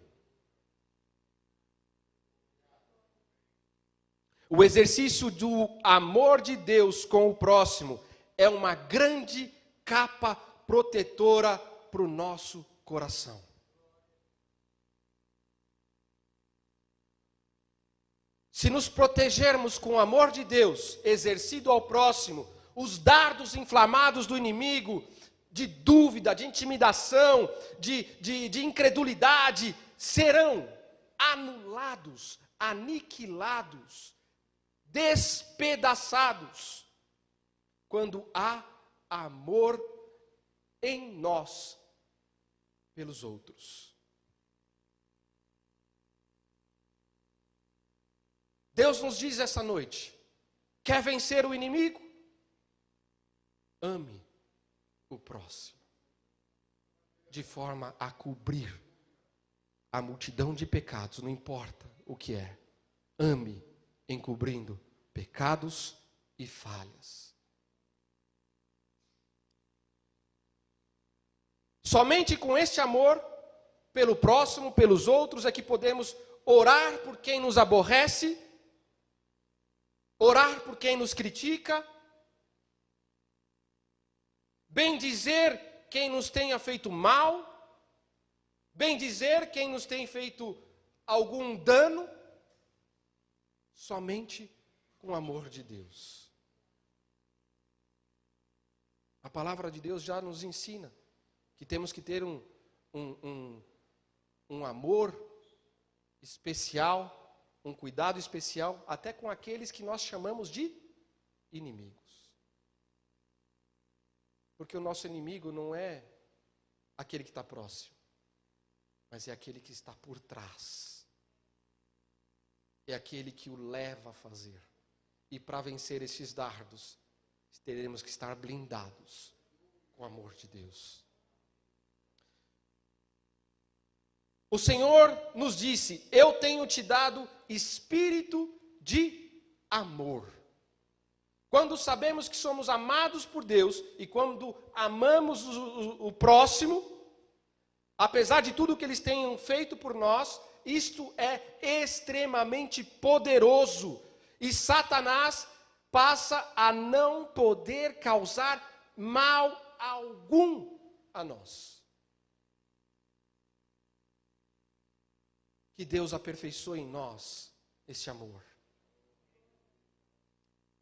O exercício do amor de Deus com o próximo é uma grande capa protetora para o nosso coração. Se nos protegermos com o amor de Deus, exercido ao próximo, os dardos inflamados do inimigo, de dúvida, de intimidação, de incredulidade, serão anulados, aniquilados, despedaçados, quando há amor em nós pelos outros. Deus nos diz essa noite: quer vencer o inimigo? Ame o próximo, de forma a cobrir a multidão de pecados, não importa o que é. Ame encobrindo pecados e falhas. Somente com este amor pelo próximo, pelos outros, é que podemos orar por quem nos aborrece, orar por quem nos critica, bendizer quem nos tenha feito mal, bendizer quem nos tem feito algum dano, somente com o amor de Deus. A palavra de Deus já nos ensina que temos que ter um amor especial, um cuidado especial, até com aqueles que nós chamamos de inimigos. Porque o nosso inimigo não é aquele que está próximo, mas é aquele que está por trás. É aquele que o leva a fazer. E para vencer esses dardos, teremos que estar blindados com o amor de Deus. O Senhor nos disse: eu tenho te dado espírito de amor. Quando sabemos que somos amados por Deus e quando amamos o próximo, apesar de tudo que eles tenham feito por nós, isto é extremamente poderoso. E Satanás passa a não poder causar mal algum a nós. Que Deus aperfeiçoe em nós esse amor.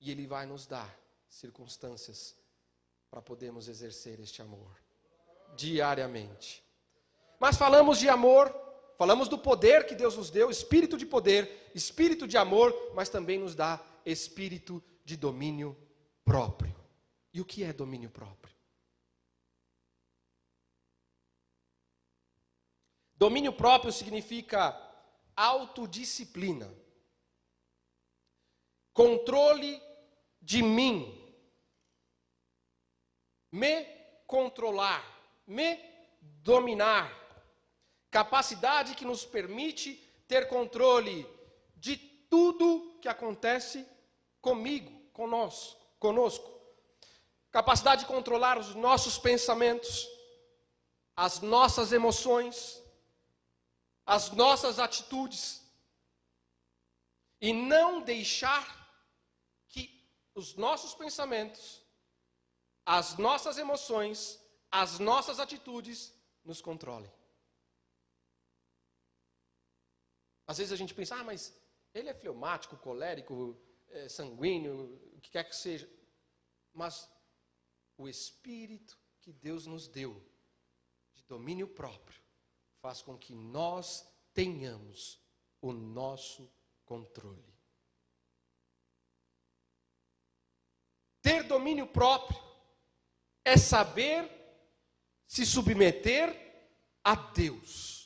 E Ele vai nos dar circunstâncias para podermos exercer este amor diariamente. Mas falamos de amor, falamos do poder que Deus nos deu, espírito de poder, espírito de amor, mas também nos dá espírito de domínio próprio. E o que é domínio próprio? Domínio próprio significa autodisciplina, controle de mim, me controlar, me dominar, capacidade que nos permite ter controle de tudo que acontece comigo, conosco. Capacidade de controlar os nossos pensamentos, as nossas emoções, as nossas atitudes, e não deixar que os nossos pensamentos, as nossas emoções, as nossas atitudes nos controlem. Às vezes a gente pensa, mas ele é fleumático, colérico, sanguíneo, o que quer que seja. Mas o Espírito que Deus nos deu, de domínio próprio, faz com que nós tenhamos o nosso controle. Ter domínio próprio é saber se submeter a Deus.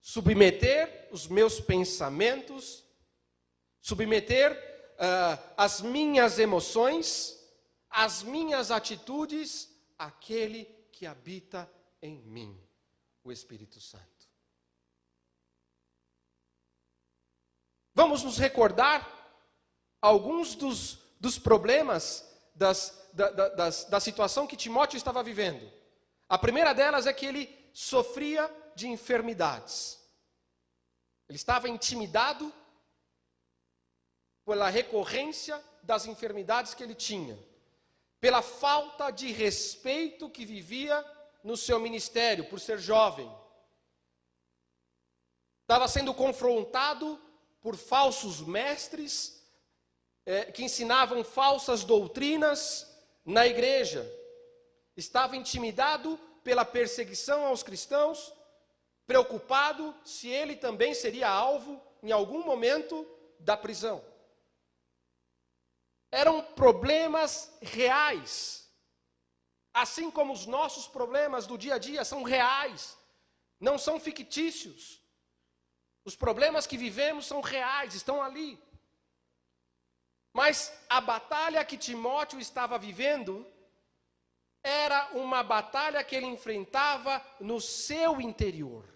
Submeter os meus pensamentos, submeter as minhas emoções, as minhas atitudes, àquele que habita em mim, o Espírito Santo. Vamos nos recordar alguns dos problemas da situação que Timóteo estava vivendo. A primeira delas é que ele sofria de enfermidades. Ele estava intimidado pela recorrência das enfermidades que ele tinha, pela falta de respeito que vivia no seu ministério, por ser jovem. Estava sendo confrontado por falsos mestres que ensinavam falsas doutrinas na igreja. Estava intimidado pela perseguição aos cristãos, preocupado se ele também seria alvo, em algum momento, da prisão. Eram problemas reais, assim como os nossos problemas do dia a dia são reais, não são fictícios. Os problemas que vivemos são reais, estão ali. Mas a batalha que Timóteo estava vivendo era uma batalha que ele enfrentava no seu interior.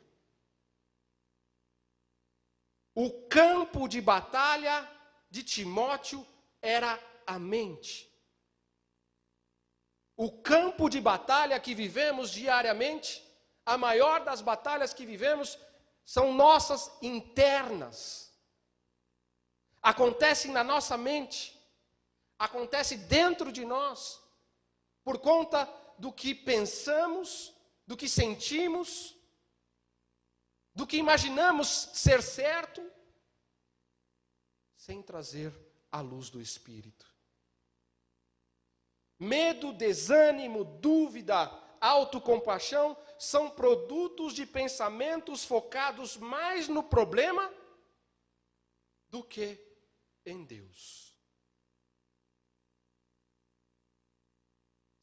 O campo de batalha de Timóteo era a mente. O campo de batalha que vivemos diariamente, a maior das batalhas que vivemos, são nossas internas. Acontecem na nossa mente, acontece dentro de nós, por conta do que pensamos, do que sentimos, do que imaginamos ser certo, sem trazer a luz do Espírito. Medo, desânimo, dúvida, autocompaixão são produtos de pensamentos focados mais no problema do que em Deus.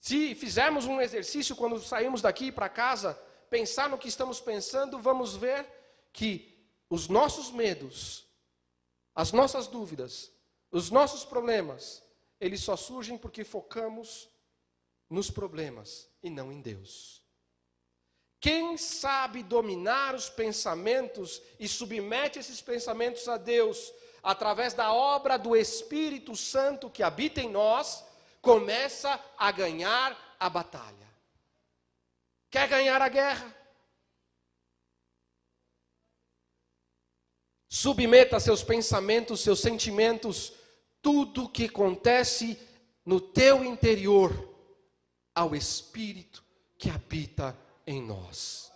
Se fizermos um exercício quando saímos daqui para casa, pensar no que estamos pensando, vamos ver que os nossos medos, as nossas dúvidas, os nossos problemas, eles só surgem porque focamos nos problemas e não em Deus. Quem sabe dominar os pensamentos e submete esses pensamentos a Deus, através da obra do Espírito Santo que habita em nós, começa a ganhar a batalha. Quer ganhar a guerra? Submeta seus pensamentos, seus sentimentos, tudo que acontece no teu interior ao Espírito que habita em nós.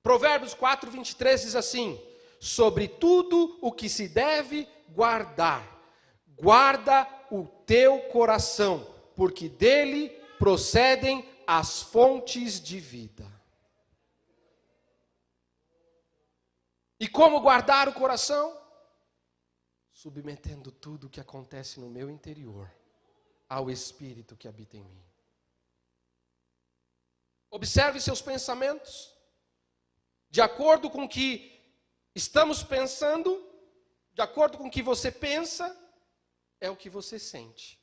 Provérbios 4:23 diz assim: sobre tudo o que se deve guardar, guarda o teu coração, porque dele procedem as fontes de vida. E como guardar o coração? Submetendo tudo o que acontece no meu interior ao Espírito que habita em mim. Observe seus pensamentos, de acordo com o que estamos pensando, de acordo com o que você pensa, é o que você sente.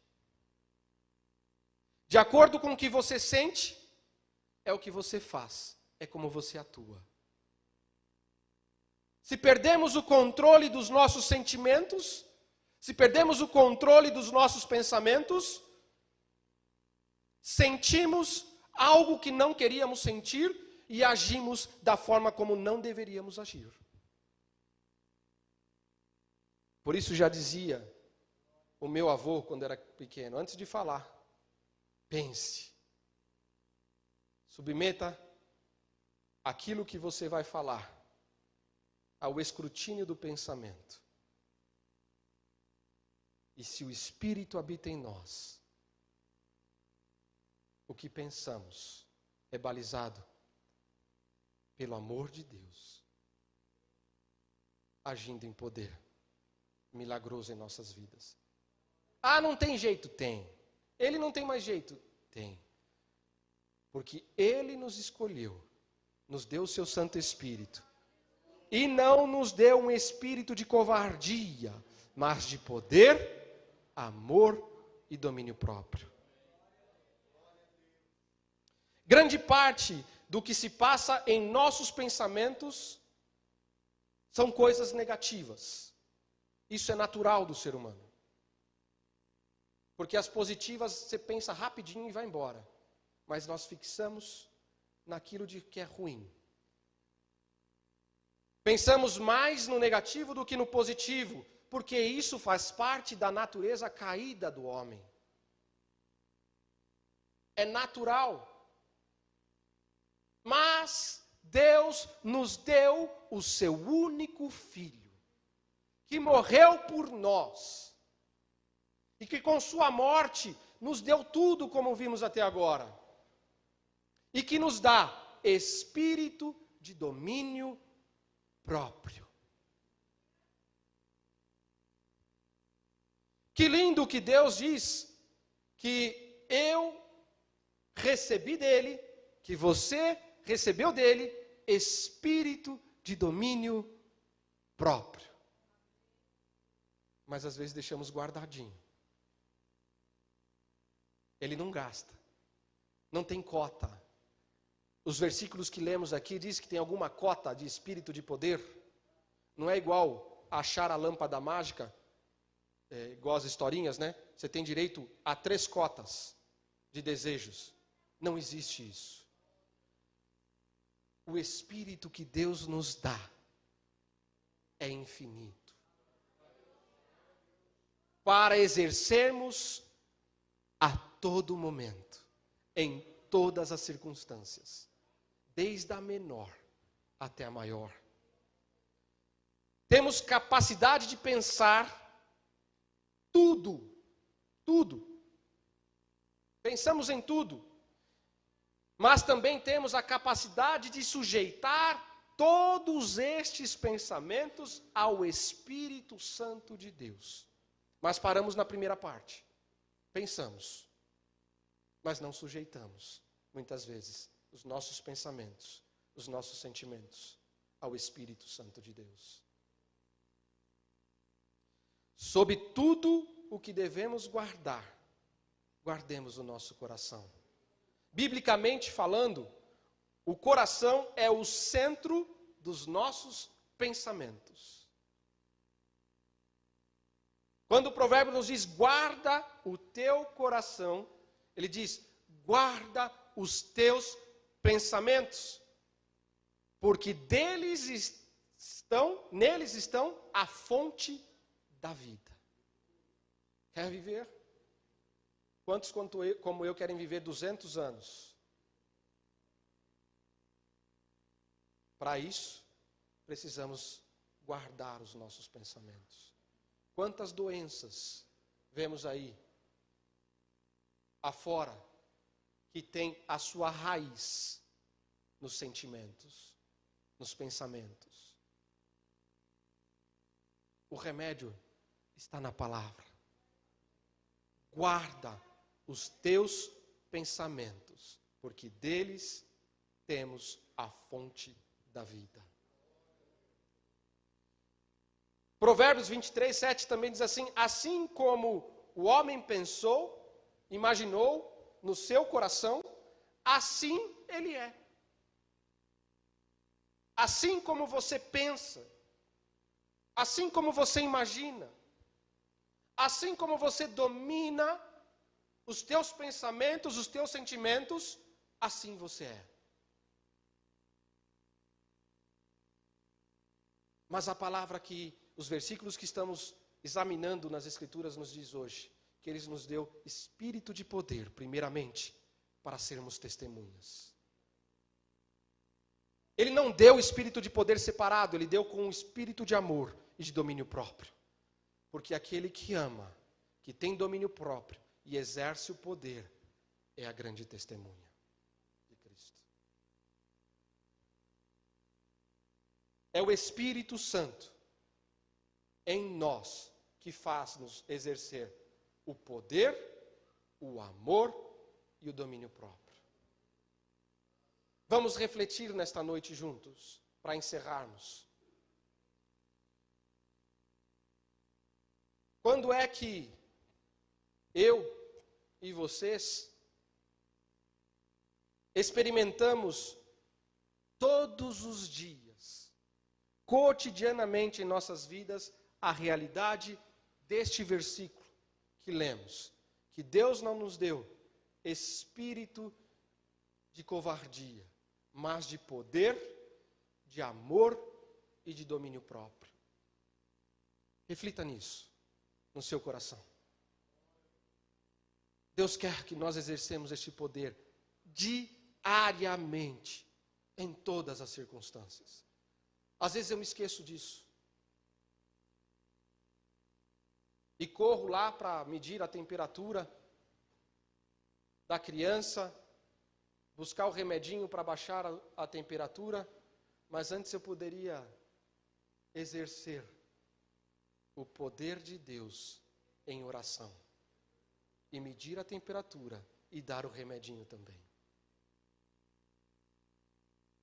De acordo com o que você sente, é o que você faz, é como você atua. Se perdemos o controle dos nossos sentimentos, se perdemos o controle dos nossos pensamentos, sentimos algo que não queríamos sentir e agimos da forma como não deveríamos agir. Por isso já dizia o meu avô quando era pequeno, antes de falar, pense, submeta aquilo que você vai falar ao escrutínio do pensamento. E se o Espírito habita em nós, o que pensamos é balizado pelo amor de Deus, agindo em poder milagroso em nossas vidas. Ah, não tem jeito? Tem. Ele não tem mais jeito? Tem. Porque Ele nos escolheu, nos deu o seu Santo Espírito, e não nos deu um espírito de covardia, mas de poder, amor e domínio próprio. Grande parte do que se passa em nossos pensamentos são coisas negativas. Isso é natural do ser humano. Porque as positivas você pensa rapidinho e vai embora. Mas nós fixamos naquilo de que é ruim. Pensamos mais no negativo do que no positivo, porque isso faz parte da natureza caída do homem. É natural. Mas Deus nos deu o seu único Filho, que morreu por nós, e que com sua morte nos deu tudo como vimos até agora, e que nos dá espírito de domínio próprio. Que lindo que Deus diz que eu recebi dele, que você recebeu dele, espírito de domínio próprio. Mas às vezes deixamos guardadinho. Ele não gasta, não tem cota. Os versículos que lemos aqui diz que tem alguma cota de espírito de poder. Não é igual achar a lâmpada mágica, igual as historinhas, né? Você tem direito a 3 cotas de desejos. Não existe isso. O espírito que Deus nos dá é infinito. Para exercermos a todo momento, em todas as circunstâncias, desde a menor até a maior. Temos capacidade de pensar tudo. Pensamos em tudo. Mas também temos a capacidade de sujeitar todos estes pensamentos ao Espírito Santo de Deus. Mas paramos na primeira parte. Pensamos, mas não sujeitamos, muitas vezes, os nossos pensamentos, os nossos sentimentos ao Espírito Santo de Deus. Sob tudo o que devemos guardar, guardemos o nosso coração. Biblicamente falando, o coração é o centro dos nossos pensamentos. Quando o provérbio nos diz, guarda o teu coração, ele diz, guarda os teus pensamentos, porque neles estão a fonte da vida. Quer viver? Quantos como eu querem viver 200 anos? Para isso, precisamos guardar os nossos pensamentos. Quantas doenças vemos aí, afora, que tem a sua raiz nos sentimentos, nos pensamentos. O remédio está na palavra. Guarda os teus pensamentos, porque deles temos a fonte da vida. Provérbios 23, 7 também diz assim, assim como o homem pensou, imaginou no seu coração, assim ele é. Assim como você pensa, assim como você imagina, assim como você domina os teus pensamentos, os teus sentimentos, assim você é. Mas a palavra que, os versículos que estamos examinando nas Escrituras nos diz hoje, que Ele nos deu espírito de poder, primeiramente, para sermos testemunhas. Ele não deu o espírito de poder separado, ele deu com o espírito de amor e de domínio próprio. Porque aquele que ama, que tem domínio próprio e exerce o poder, é a grande testemunha de Cristo. É o Espírito Santo em nós que faz-nos exercer o poder, o amor e o domínio próprio. Vamos refletir nesta noite juntos, para encerrarmos. Quando é que eu e vocês experimentamos todos os dias, cotidianamente em nossas vidas, a realidade deste versículo que lemos, que Deus não nos deu espírito de covardia, mas de poder, de amor e de domínio próprio. Reflita nisso, no seu coração. Deus quer que nós exercemos este poder diariamente, em todas as circunstâncias. Às vezes eu me esqueço disso. E corro lá para medir a temperatura da criança, buscar o remedinho para baixar a temperatura, mas antes eu poderia exercer o poder de Deus em oração e medir a temperatura e dar o remedinho também.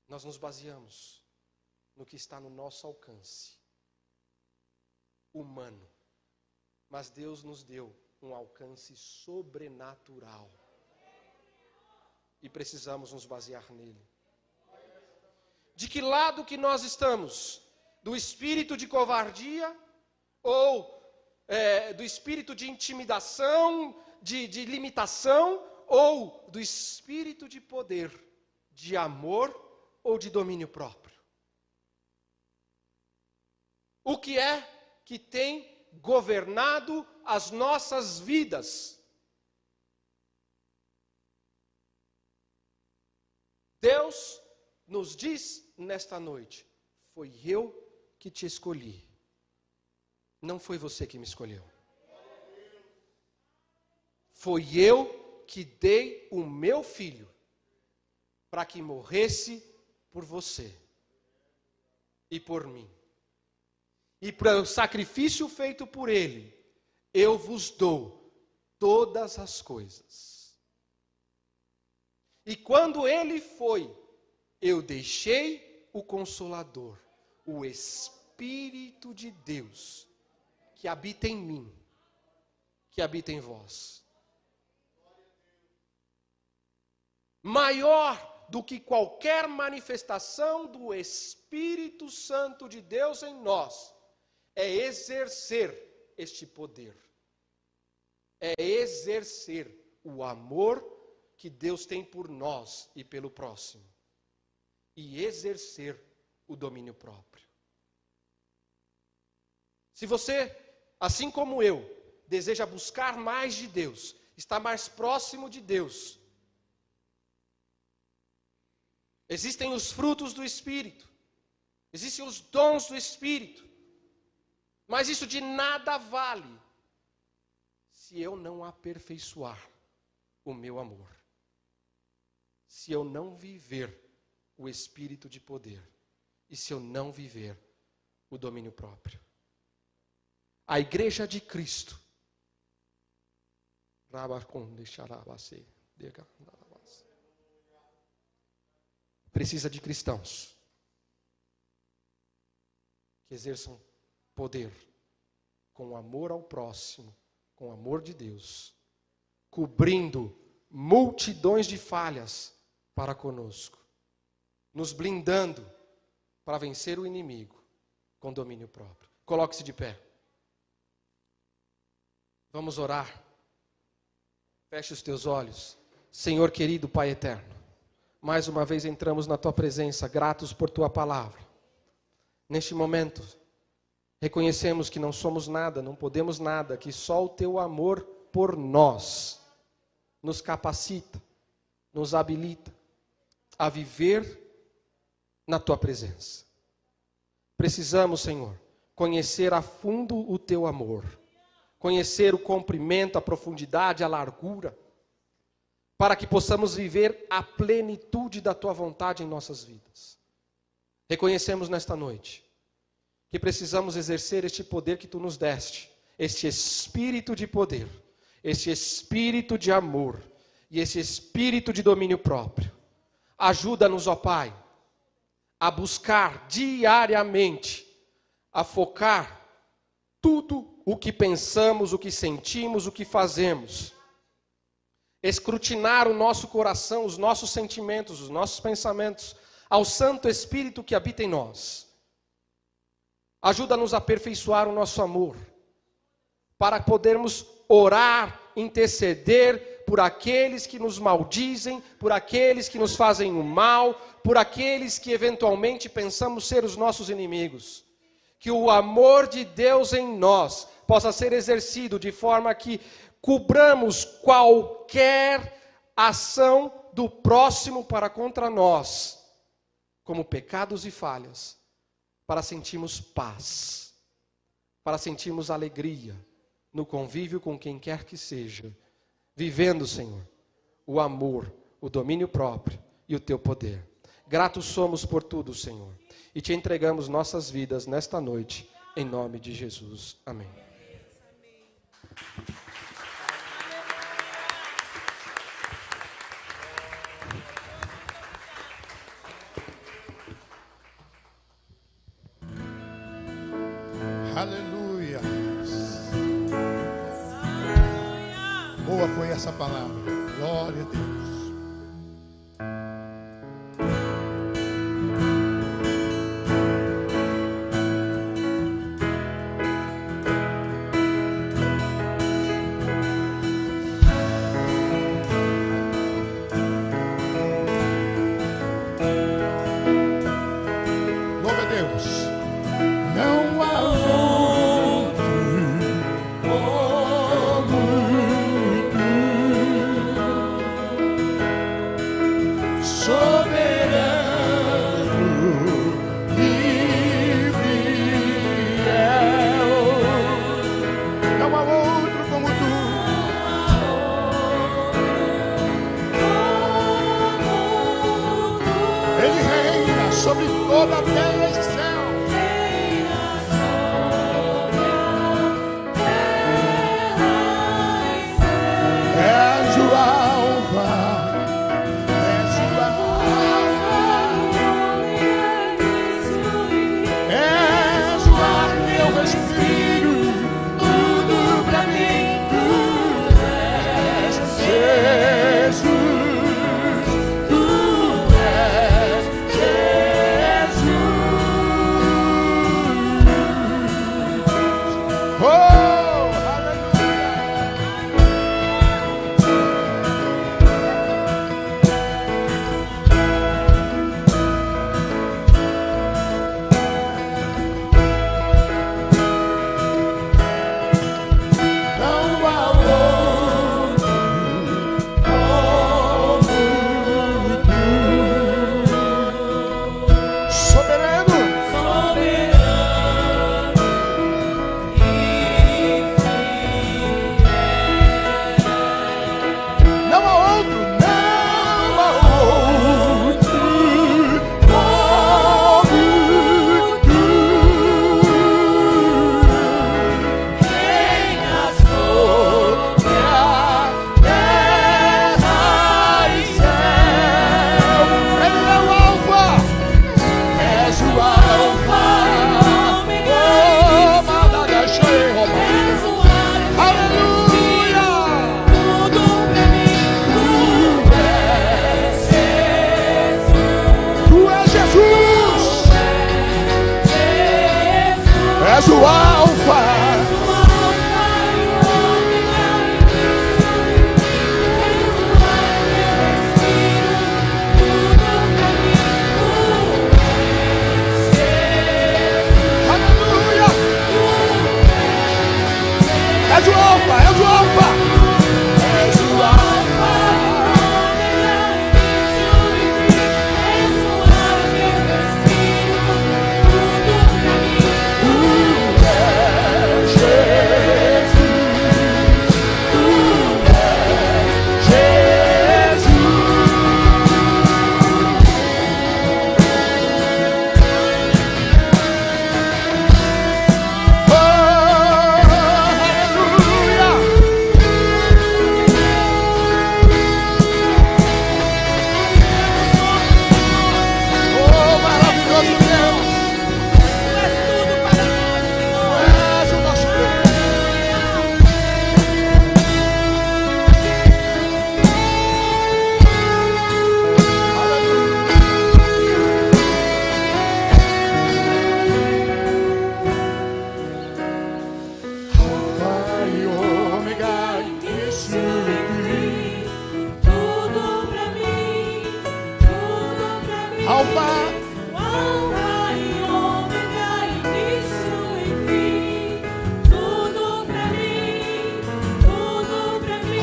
Nós nos baseamos no que está no nosso alcance humano, mas Deus nos deu um alcance sobrenatural e precisamos nos basear nele. De que lado que nós estamos? Do espírito de covardia ou do espírito de intimidação, de limitação, ou do espírito de poder, de amor ou de domínio próprio? O que é que tem governado as nossas vidas? Deus nos diz nesta noite: foi eu que te escolhi, não foi você que me escolheu. Foi eu que dei o meu filho para que morresse por você e por mim. E para o sacrifício feito por ele, eu vos dou todas as coisas. E quando ele foi, eu deixei o Consolador, o Espírito de Deus, que habita em mim, que habita em vós. Maior do que qualquer manifestação do Espírito Santo de Deus em nós, é exercer este poder. É exercer o amor que Deus tem por nós e pelo próximo. E exercer o domínio próprio. Se você, assim como eu, deseja buscar mais de Deus, estar mais próximo de Deus, existem os frutos do Espírito, existem os dons do Espírito, mas isso de nada vale se eu não aperfeiçoar o meu amor, se eu não viver o Espírito de poder e se eu não viver o domínio próprio. A igreja de Cristo precisa de cristãos que exerçam poder com amor ao próximo, com amor de Deus, cobrindo multidões de falhas para conosco, nos blindando para vencer o inimigo com domínio próprio. Coloque-se de pé. Vamos orar. Feche os teus olhos. Senhor querido Pai eterno, mais uma vez entramos na tua presença, gratos por tua palavra. Neste momento, reconhecemos que não somos nada, não podemos nada, que só o teu amor por nós nos capacita, nos habilita a viver na tua presença. Precisamos, Senhor, conhecer a fundo o teu amor, conhecer o comprimento, a profundidade, a largura, para que possamos viver a plenitude da tua vontade em nossas vidas. Reconhecemos nesta noite que precisamos exercer este poder que tu nos deste, este espírito de poder, este espírito de amor e este espírito de domínio próprio. Ajuda-nos, ó Pai, a buscar diariamente, a focar tudo o que pensamos, o que sentimos, o que fazemos. Escrutinar o nosso coração, os nossos sentimentos, os nossos pensamentos, ao Santo Espírito que habita em nós. Ajuda-nos a aperfeiçoar o nosso amor, para podermos orar, interceder por aqueles que nos maldizem, por aqueles que nos fazem o mal, por aqueles que eventualmente pensamos ser os nossos inimigos. Que o amor de Deus em nós possa ser exercido de forma que cobramos qualquer ação do próximo para contra nós, como pecados e falhas, para sentirmos paz, para sentirmos alegria no convívio com quem quer que seja, vivendo, Senhor, o amor, o domínio próprio e o teu poder. Gratos somos por tudo, Senhor, e te entregamos nossas vidas nesta noite, em nome de Jesus. Amém. Aleluia. Boa foi essa palavra. Glória a Deus. Glória a Deus. Não há outro como tu, soberano e fiel. Não há outro como tu. Ele reina sobre toda a terra e céu. És o Alfa, és o Alfa, és o ar que eu respiro, tudo pra mim, tu és Jesus, tu és Jesus.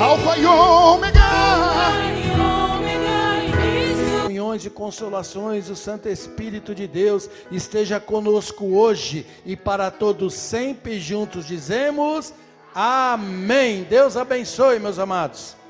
Alfa e Ômega. Comunhões e consolações, o Santo Espírito de Deus esteja conosco hoje e para todos sempre juntos dizemos amém. Deus abençoe, meus amados.